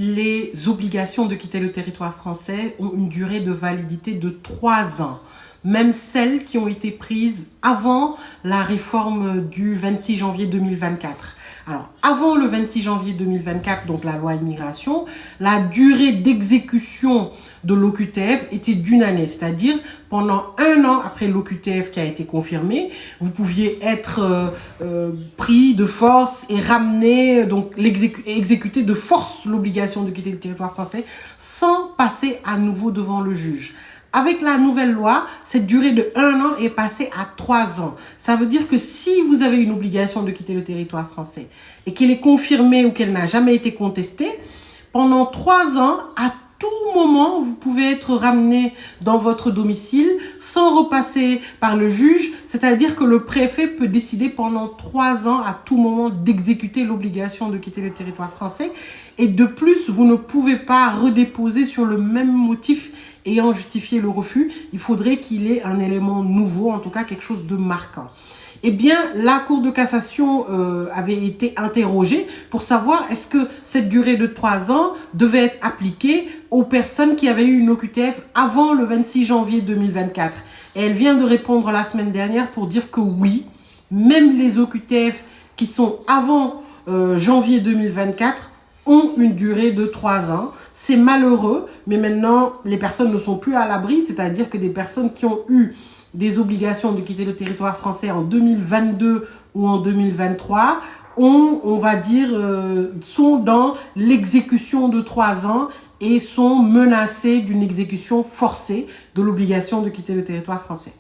les obligations de quitter le territoire français ont une durée de validité de 3 ans. Même celles qui ont été prises avant la réforme du 26 janvier 2024. Alors, avant le 26 janvier 2024, donc la loi immigration, la durée d'exécution de l'OQTF était d'1 année. C'est-à-dire, pendant 1 an après l'OQTF qui a été confirmé, vous pouviez être pris de force et ramené, donc exécuter de force l'obligation de quitter le territoire français sans passer à nouveau devant le juge. Avec la nouvelle loi, cette durée de 1 an est passée à 3 ans. Ça veut dire que si vous avez une obligation de quitter le territoire français et qu'elle est confirmée ou qu'elle n'a jamais été contestée, pendant 3 ans, à tout moment, vous pouvez être ramené dans votre domicile sans repasser par le juge. C'est-à-dire que le préfet peut décider pendant 3 ans, à tout moment, d'exécuter l'obligation de quitter le territoire français. Et de plus, vous ne pouvez pas redéposer sur le même motif ayant justifié le refus. Il faudrait qu'il ait un élément nouveau, en tout cas quelque chose de marquant. Eh bien, la Cour de cassation avait été interrogée pour savoir est-ce que cette durée de 3 ans devait être appliquée aux personnes qui avaient eu une OQTF avant le 26 janvier 2024. Et elle vient de répondre la semaine dernière pour dire que oui, même les OQTF qui sont avant janvier 2024 ont une durée de 3 ans. C'est malheureux, mais maintenant, les personnes ne sont plus à l'abri, c'est-à-dire que des personnes qui ont eu des obligations de quitter le territoire français en 2022 ou en 2023 on va dire, sont dans l'exécution de 3 ans et sont menacées d'une exécution forcée de l'obligation de quitter le territoire français.